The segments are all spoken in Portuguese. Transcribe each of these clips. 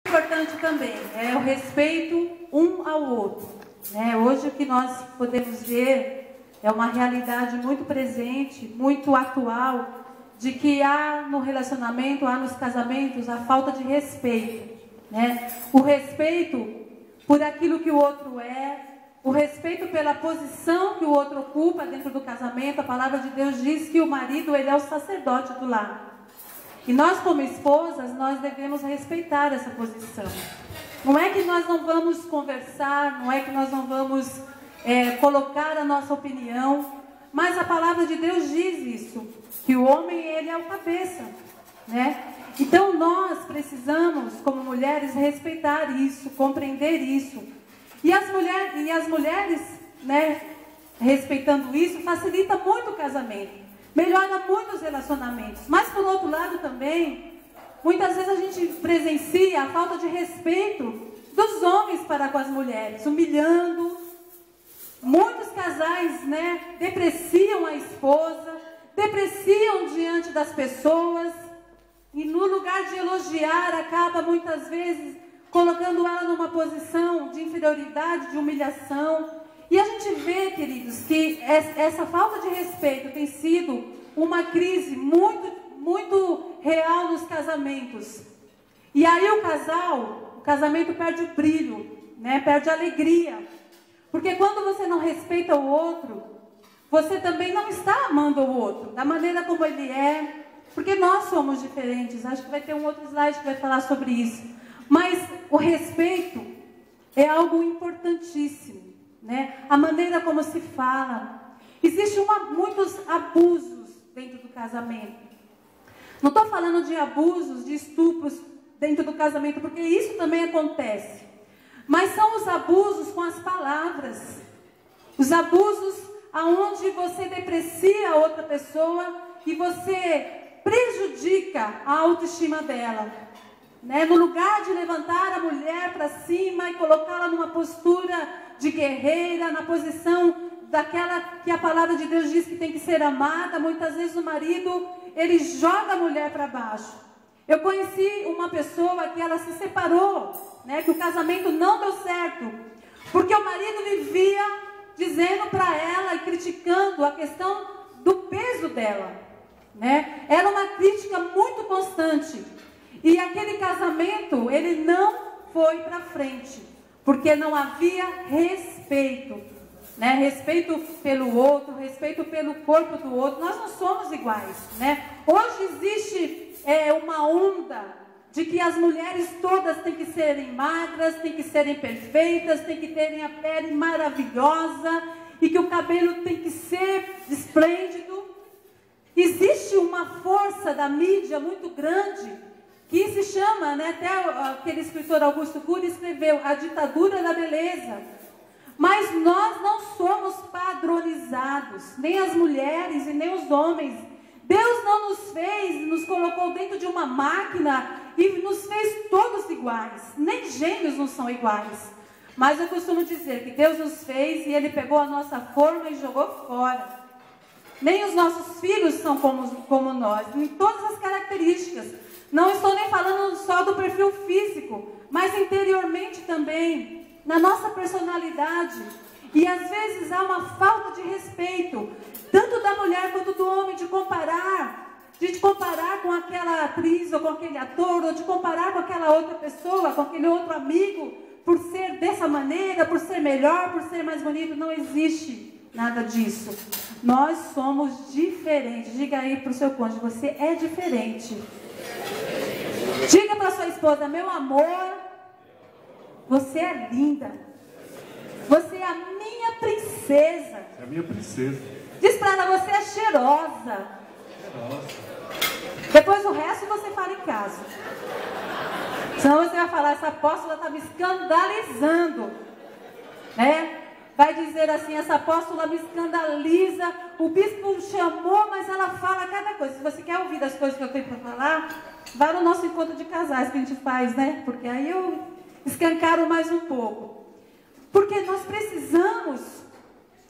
Importante também é o respeito um ao outro, né? Hoje o que nós podemos ver é uma realidade muito presente, muito atual, de que há no relacionamento, há nos casamentos a falta de respeito, né? O respeito por aquilo que o outro é, o respeito pela posição que o outro ocupa dentro do casamento. A palavra de Deus diz que o marido, ele é o sacerdote do lar. E nós, como esposas, nós devemos respeitar essa posição. Não é que nós não vamos conversar, não é que nós não vamos colocar a nossa opinião, mas a palavra de Deus diz isso, que o homem, ele é o cabeça, né? Então nós precisamos, como mulheres, respeitar isso, compreender isso. E as mulheres, né, respeitando isso, facilita muito o casamento. Melhora muito os relacionamentos. Mas, por outro lado, também, muitas vezes a gente presencia a falta de respeito dos homens para com as mulheres, humilhando. Muitos casais, né, depreciam a esposa, depreciam diante das pessoas, e no lugar de elogiar, acaba muitas vezes colocando ela numa posição de inferioridade, de humilhação. E a gente vê, queridos, que essa falta de respeito tem sido uma crise muito, muito real nos casamentos. E aí o casamento perde o brilho, né? Perde a alegria. Porque quando você não respeita o outro, você também não está amando o outro, da maneira como ele é. Porque nós somos diferentes. Acho que vai ter um outro slide que vai falar sobre isso. Mas o respeito é algo importantíssimo, né? A maneira como se fala. Existem muitos abusos dentro do casamento. Não estou falando de abusos, de estupros dentro do casamento, porque isso também acontece. Mas são os abusos com as palavras. Os abusos aonde você deprecia a outra pessoa e você prejudica a autoestima dela, né? No lugar de levantar a mulher para cima e colocá-la numa postura de guerreira, na posição daquela que a palavra de Deus diz que tem que ser amada, muitas vezes o marido, ele joga a mulher para baixo. Eu conheci uma pessoa que ela se separou, né? Que o casamento não deu certo, porque o marido vivia dizendo para ela e criticando a questão do peso dela, né? Era uma crítica muito constante. E aquele casamento, ele não foi para frente, porque não havia respeito, né? Respeito pelo outro, respeito pelo corpo do outro. Nós não somos iguais, né? Hoje existe uma onda de que as mulheres todas têm que serem magras, têm que serem perfeitas, têm que terem a pele maravilhosa e que o cabelo tem que ser esplêndido. Existe uma força da mídia muito grande que se chama, né, até aquele escritor Augusto Cury escreveu, a ditadura da beleza. Mas nós não somos padronizados, nem as mulheres e nem os homens. Deus não nos fez, nos colocou dentro de uma máquina e nos fez todos iguais. Nem gêmeos não são iguais. Mas eu costumo dizer que Deus nos fez e Ele pegou a nossa forma e jogou fora. Nem os nossos filhos são como nós, em todas as características. Não estou nem falando só do perfil físico, mas interiormente também, na nossa personalidade. E às vezes há uma falta de respeito, tanto da mulher quanto do homem, de te comparar com aquela atriz, ou com aquele ator, ou de comparar com aquela outra pessoa, com aquele outro amigo, por ser dessa maneira, por ser melhor, por ser mais bonito. Não existe nada disso. Nós somos diferentes. Diga aí para o seu cônjuge, você é diferente. Diga para sua esposa, meu amor, você é linda. Você é a minha princesa. É a minha princesa. Diz para ela, você é cheirosa. Depois o resto você fala em casa. Senão você vai falar, essa apóstola está me escandalizando, né? Vai dizer assim, essa apóstola me escandaliza, o bispo chamou, mas ela fala cada coisa. Se você quer ouvir as coisas que eu tenho para falar, vá no nosso encontro de casais que a gente faz, né? Porque aí eu escancaro mais um pouco. Porque nós precisamos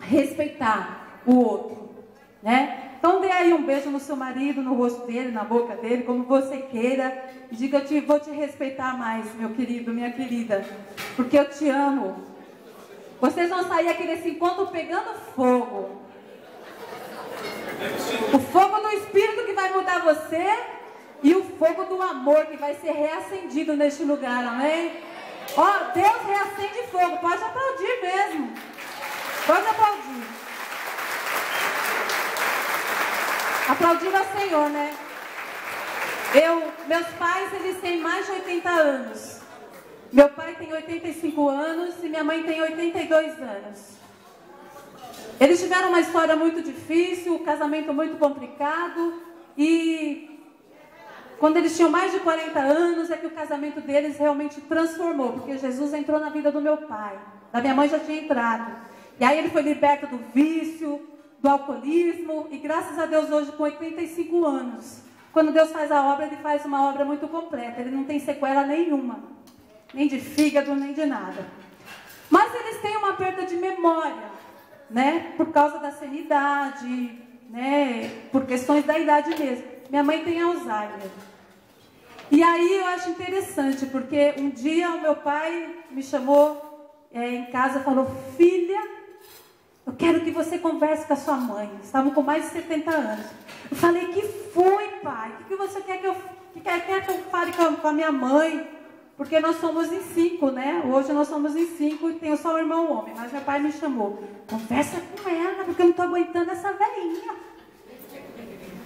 respeitar o outro, né? Então dê aí um beijo no seu marido, no rosto dele, na boca dele, como você queira. E diga, vou te respeitar mais, meu querido, minha querida, porque eu te amo. Vocês vão sair aqui desse encontro pegando fogo. O fogo do Espírito que vai mudar você e o fogo do amor que vai ser reacendido neste lugar, amém? Ó, Deus reacende fogo, pode aplaudir mesmo. Pode aplaudir. Aplaudir ao Senhor, né? Meus pais, eles têm mais de 80 anos. Meu pai tem 85 anos e minha mãe tem 82 anos. Eles tiveram uma história muito difícil, um casamento muito complicado. E quando eles tinham mais de 40 anos é que o casamento deles realmente transformou. Porque Jesus entrou na vida do meu pai. Da minha mãe já tinha entrado. E aí ele foi liberto do vício, do alcoolismo. E graças a Deus hoje com 85 anos. Quando Deus faz a obra, Ele faz uma obra muito completa. Ele não tem sequela nenhuma. Nem de fígado, nem de nada. Mas eles têm uma perda de memória, né? Por causa da senilidade, né? Por questões da idade mesmo. Minha mãe tem Alzheimer. E aí eu acho interessante, porque um dia o meu pai me chamou em casa e falou: filha, eu quero que você converse com a sua mãe. Estavam com mais de 70 anos. Eu falei: que foi, pai? O que você quer que eu fale com a minha mãe? Porque nós somos em 5, né? Hoje nós somos em 5 e tenho só um irmão homem. Mas meu pai me chamou: conversa com ela, porque eu não estou aguentando essa velhinha.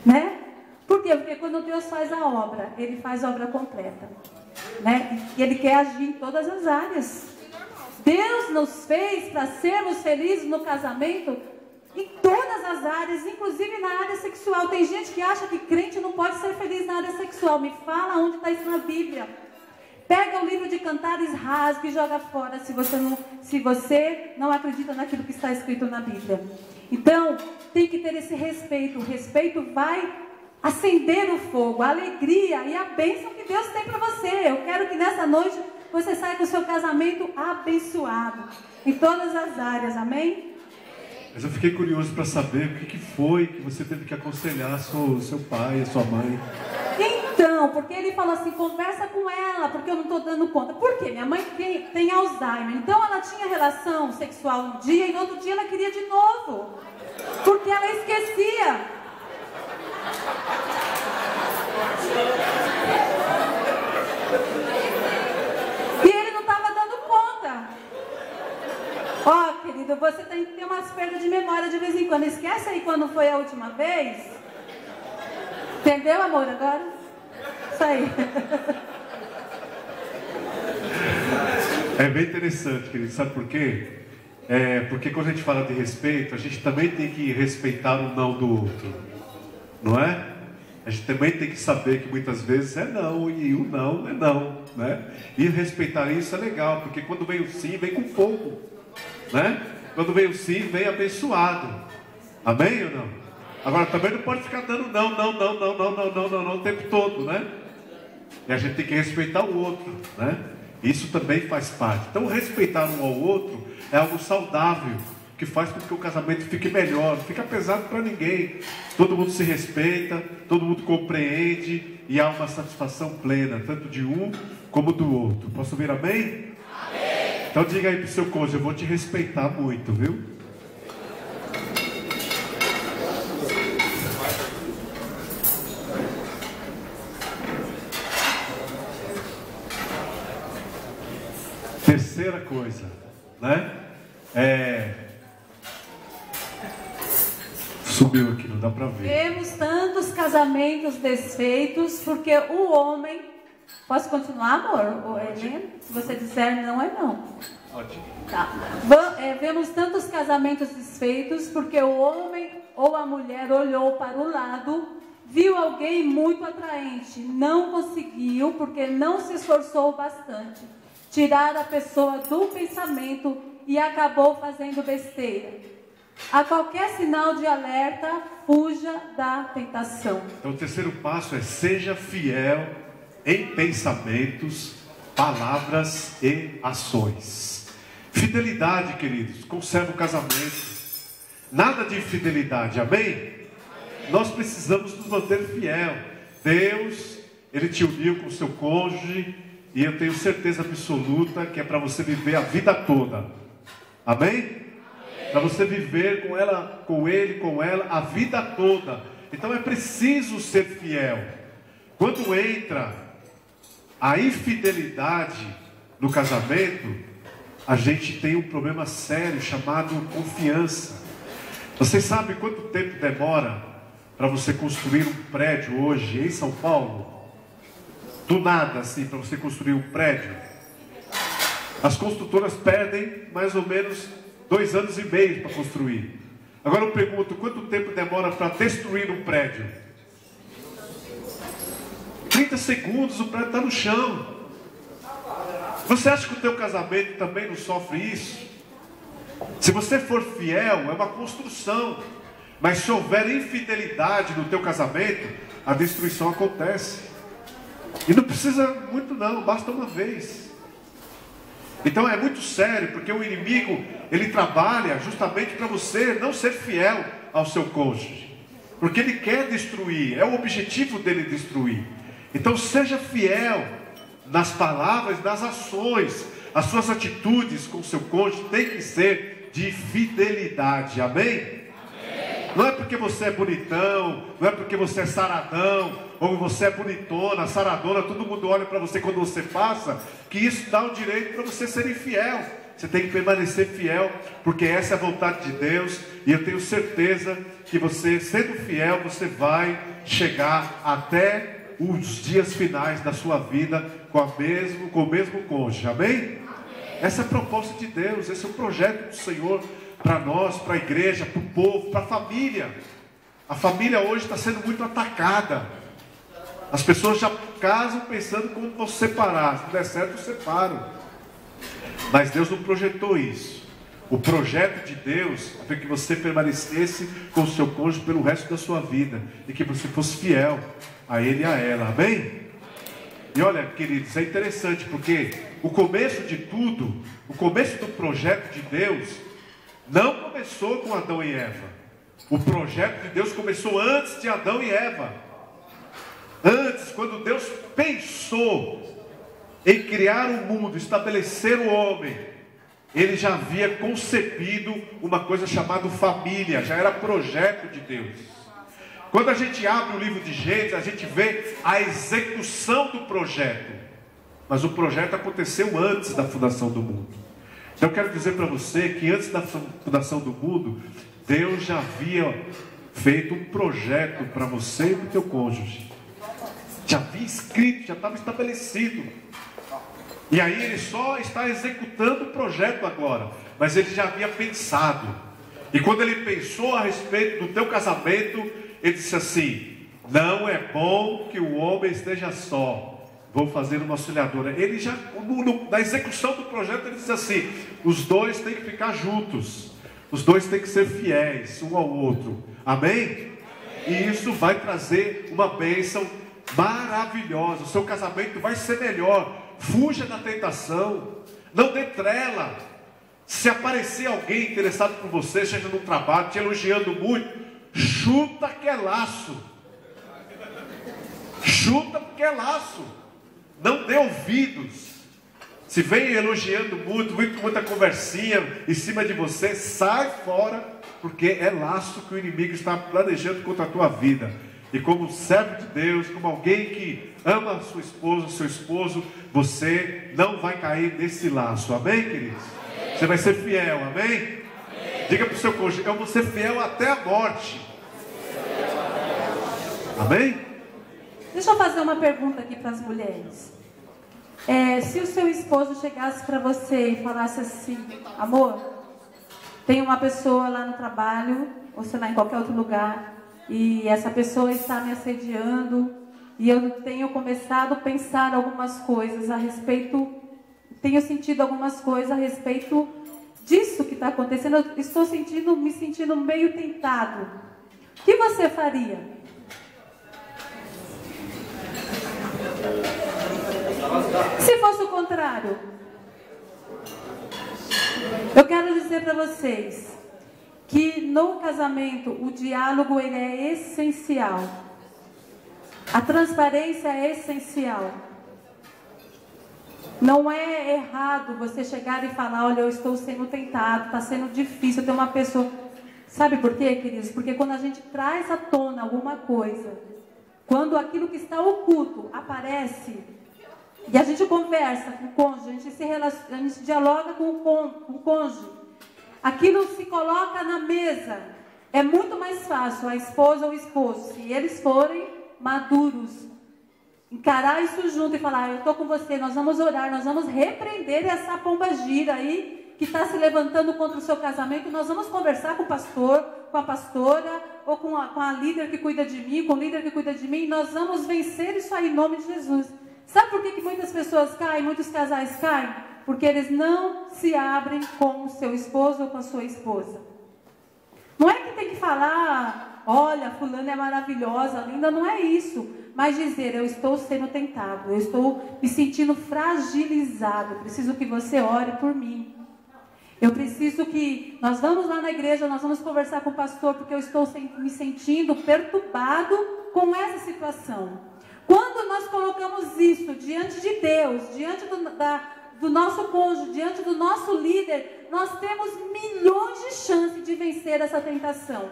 Né? Por quê? Porque quando Deus faz a obra, Ele faz a obra completa. Né? E Ele quer agir em todas as áreas. Deus nos fez para sermos felizes no casamento em todas as áreas, inclusive na área sexual. Tem gente que acha que crente não pode ser feliz na área sexual. Me fala onde está isso na Bíblia. Pega o livro de Cantares, rasga e joga fora se você não acredita naquilo que está escrito na Bíblia. Então, tem que ter esse respeito. O respeito vai acender o fogo, a alegria e a bênção que Deus tem para você. Eu quero que nessa noite você saia com o seu casamento abençoado em todas as áreas, amém? Mas eu fiquei curioso para saber o que foi que você teve que aconselhar seu pai, a sua mãe. Então, porque ele falou assim: conversa com ela, porque eu não estou dando conta. Por quê? Minha mãe tem Alzheimer. Então ela tinha relação sexual um dia e no outro dia ela queria de novo. Porque ela esquecia. E ele não estava dando conta. Ó, querido, você tem que ter umas perdas de memória de vez em quando. Esquece aí quando foi a última vez. Entendeu, amor, agora? Isso aí. É bem interessante, querido. Sabe por quê? Porque quando a gente fala de respeito, a gente também tem que respeitar o não do outro. Não é? A gente também tem que saber que muitas vezes é não e o não é não, né? E respeitar isso é legal, porque quando vem o sim, vem com fogo, né? Quando vem o sim, vem abençoado. Amém ou não? Agora também não pode ficar dando não o tempo todo, né? E a gente tem que respeitar o outro, né? Isso também faz parte. Então respeitar um ao outro é algo saudável, que faz com que o casamento fique melhor, não fica pesado para ninguém. Todo mundo se respeita, todo mundo compreende e há uma satisfação plena, tanto de um como do outro. Posso ouvir amém? Amém. Então diga aí para o seu cônjuge: eu vou te respeitar muito, viu? Terceira coisa, né? Subiu aqui, não dá para ver. Temos tantos casamentos desfeitos porque o homem... Posso continuar, amor? Helena? Se você disser não, é não. Ótimo. Tá. Vemos tantos casamentos desfeitos porque o homem ou a mulher olhou para o lado, viu alguém muito atraente, não conseguiu porque não se esforçou bastante. Tirar a pessoa do pensamento e acabou fazendo besteira. A qualquer sinal de alerta, fuja da tentação. Então o terceiro passo é: seja fiel em pensamentos, palavras e ações. Fidelidade, queridos, conserva o casamento. Nada de infidelidade, amém? nós precisamos nos manter fiel. Deus, Ele te uniu com o seu cônjuge, e eu tenho certeza absoluta que é para você viver a vida toda. Amém? Para você viver com ela, com ele, com ela, a vida toda. Então é preciso ser fiel. Quando entra a infidelidade no casamento, a gente tem um problema sério chamado confiança. Vocês sabem quanto tempo demora para você construir um prédio hoje em São Paulo? Do nada, assim, para você construir um prédio. As construtoras perdem mais ou menos 2 anos e meio para construir. Agora eu pergunto, quanto tempo demora para destruir um prédio? 30 segundos, o prédio está no chão. Você acha que o teu casamento também não sofre isso? Se você for fiel, é uma construção. Mas se houver infidelidade no teu casamento, a destruição acontece. E não precisa muito não, basta uma vez. Então é muito sério, porque o inimigo, ele trabalha justamente para você não ser fiel ao seu cônjuge. Porque ele quer destruir, é o objetivo dele destruir. Então seja fiel nas palavras, nas ações. As suas atitudes com o seu cônjuge têm que ser de fidelidade, amém? Não é porque você é bonitão, não é porque você é saradão, ou você é bonitona, saradona, todo mundo olha para você quando você passa, que isso dá o direito para você ser infiel. Você tem que permanecer fiel, porque essa é a vontade de Deus, e eu tenho certeza que você, sendo fiel, você vai chegar até os dias finais da sua vida com o mesmo cônjuge, amém? Essa é a proposta de Deus, esse é o projeto do Senhor para nós, para a igreja, para o povo, para a família. A família hoje está sendo muito atacada. As pessoas já casam pensando como vão se separar. Se não der certo, eu separo. Mas Deus não projetou isso. O projeto de Deus foi que você permanecesse com o seu cônjuge pelo resto da sua vida, e que você fosse fiel a ele e a ela, amém? E olha, queridos, é interessante, porque o começo de tudo, o começo do projeto de Deus, não começou com Adão e Eva. O projeto de Deus começou antes de Adão e Eva. Antes, quando Deus pensou em criar o mundo, estabelecer o homem, Ele já havia concebido uma coisa chamada família. Já era projeto de Deus. Quando a gente abre o livro de Gênesis, a gente vê a execução do projeto. Mas o projeto aconteceu antes da fundação do mundo. Então eu quero dizer para você que antes da fundação do mundo, Deus já havia feito um projeto para você e para o teu cônjuge. Já havia escrito, já estava estabelecido. E aí Ele só está executando o projeto agora. Mas Ele já havia pensado. E quando Ele pensou a respeito do teu casamento, Ele disse assim: não é bom que o homem esteja só. Vou fazer uma auxiliadora. Ele já, na execução do projeto, ele diz assim: os dois têm que ficar juntos. Os dois têm que ser fiéis um ao outro. Amém? E isso vai trazer uma bênção maravilhosa. O seu casamento vai ser melhor. Fuja da tentação. Não dê trela. Se aparecer alguém interessado por você, seja no trabalho, te elogiando muito, chuta que é laço. Chuta porque é laço. Não dê ouvidos. Se vem elogiando muito, muita conversinha em cima de você, sai fora, porque é laço que o inimigo está planejando contra a tua vida. E como servo de Deus, como alguém que ama a sua esposa, seu esposo, você não vai cair nesse laço. Amém, queridos? Você vai ser fiel, amém? Diga para o seu cônjuge: eu vou ser fiel até a morte. Amém? Deixa eu fazer uma pergunta aqui para as mulheres. Se o seu esposo chegasse para você e falasse assim: amor, tem uma pessoa lá no trabalho, ou sei lá, em qualquer outro lugar, e essa pessoa está me assediando, e eu tenho começado a pensar algumas coisas a respeito, tenho sentido algumas coisas a respeito disso que está acontecendo, eu estou me sentindo meio tentado. O que você faria? Se fosse o contrário, eu quero dizer para vocês que no casamento o diálogo ele é essencial. A transparência é essencial. Não é errado você chegar e falar, olha, eu estou sendo tentado, está sendo difícil, ter uma pessoa... Sabe por quê, queridos? Porque quando a gente traz à tona alguma coisa, quando aquilo que está oculto aparece, e a gente conversa com o cônjuge, a gente dialoga com o cônjuge, aquilo se coloca na mesa, é muito mais fácil a esposa ou o esposo, se eles forem maduros, encarar isso junto e falar, eu estou com você, nós vamos orar, nós vamos repreender essa pomba gira aí, que está se levantando contra o seu casamento, nós vamos conversar com o pastor, com a pastora, ou com a líder que cuida de mim, com o líder que cuida de mim, nós vamos vencer isso aí em nome de Jesus. Sabe por que muitas pessoas caem, muitos casais caem? Porque eles não se abrem com o seu esposo ou com a sua esposa. Não é que tem que falar, olha, fulana é maravilhosa, linda, não é isso. Mas dizer, eu estou sendo tentado, eu estou me sentindo fragilizado, eu preciso que você ore por mim. Eu preciso que, nós vamos lá na igreja, nós vamos conversar com o pastor, porque eu estou me sentindo perturbado com essa situação. Quando nós colocamos isso diante de Deus, diante do nosso cônjuge, diante do nosso líder, nós temos milhões de chances de vencer essa tentação.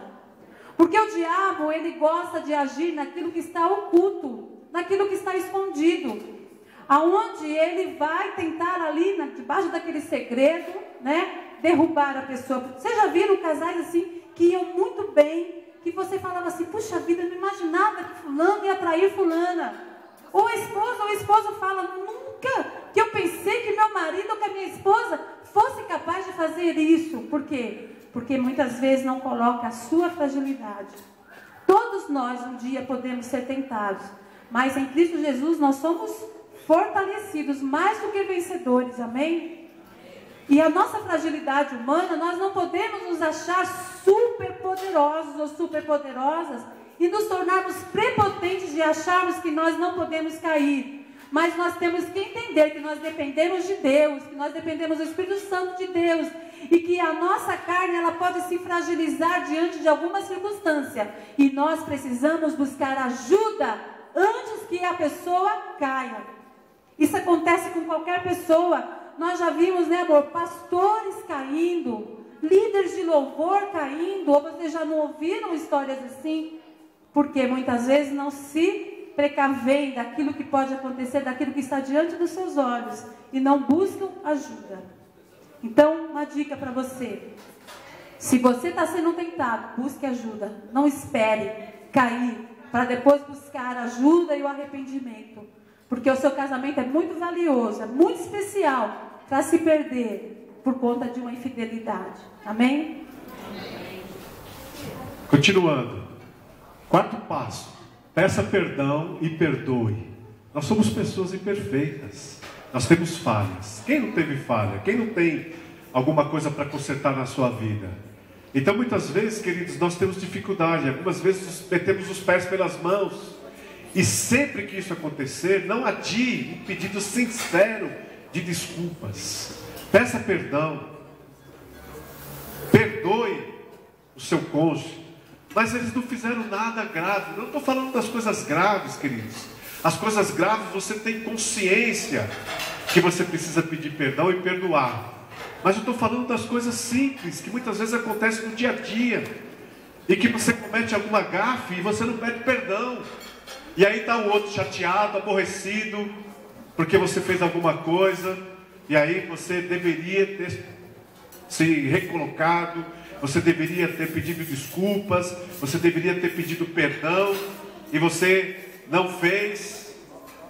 Porque o diabo, ele gosta de agir naquilo que está oculto, naquilo que está escondido. Aonde ele vai tentar ali, debaixo daquele segredo, né, derrubar a pessoa. Você já viram casais assim, que iam muito bem, que você falava assim, puxa vida, eu não imaginava que fulano ia trair fulana. Ou a esposa ou o esposo fala, nunca que eu pensei que meu marido ou que a minha esposa fosse capaz de fazer isso. Por quê? Porque muitas vezes não coloca a sua fragilidade. Todos nós um dia podemos ser tentados, mas em Cristo Jesus nós somos fortalecidos, mais do que vencedores, amém? E a nossa fragilidade humana, nós não podemos nos achar super poderosos ou super poderosas e nos tornarmos prepotentes de acharmos que nós não podemos cair. Mas nós temos que entender que nós dependemos de Deus, que nós dependemos do Espírito Santo de Deus, e que a nossa carne ela pode se fragilizar diante de alguma circunstância, e nós precisamos buscar ajuda antes que a pessoa caia. Isso acontece com qualquer pessoa. Nós já vimos, né, amor, pastores caindo, líderes de louvor caindo, ou vocês já não ouviram histórias assim? Porque muitas vezes não se precavem daquilo que pode acontecer, daquilo que está diante dos seus olhos, e não buscam ajuda. Então, uma dica para você: se você está sendo tentado, busque ajuda. Não espere cair para depois buscar ajuda e o arrependimento, porque o seu casamento é muito valioso, é muito especial para se perder por conta de uma infidelidade. Amém? Continuando, quarto passo: peça perdão e perdoe. Nós somos pessoas imperfeitas, nós temos falhas. Quem não teve falha? Quem não tem alguma coisa para consertar na sua vida? Então muitas vezes, queridos, nós temos dificuldade. Algumas vezes metemos os pés pelas mãos. E sempre que isso acontecer, não adie um pedido sincero de desculpas. Peça perdão, perdoe o seu cônjuge. Mas eles não fizeram nada grave. Não estou falando das coisas graves, queridos. As coisas graves você tem consciência que você precisa pedir perdão e perdoar. Mas eu estou falando das coisas simples, que muitas vezes acontecem no dia a dia, e que você comete alguma gafe e você não pede perdão. E aí está o outro chateado, aborrecido, porque você fez alguma coisa, e aí você deveria ter se recolocado, você deveria ter pedido desculpas, você deveria ter pedido perdão, e você não fez,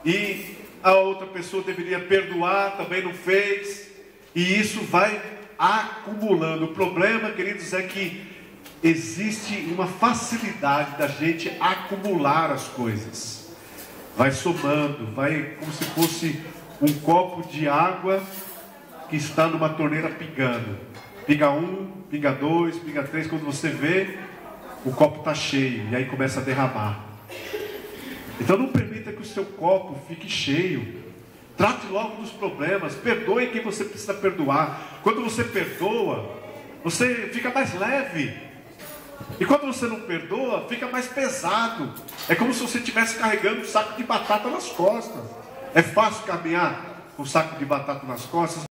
e a outra pessoa deveria perdoar, também não fez, e isso vai acumulando. O problema, queridos, é que existe uma facilidade da gente acumular as coisas. Vai somando, vai como se fosse um copo de água que está numa torneira pingando. Pinga um, pinga dois, pinga três. Quando você vê, o copo está cheio e aí começa a derramar. Então não permita que o seu copo fique cheio. Trate logo dos problemas. Perdoe quem você precisa perdoar. Quando você perdoa, Você fica mais leve. E quando você não perdoa, fica mais pesado. É como se você estivesse carregando um saco de batata nas costas. É fácil caminhar com um saco de batata nas costas?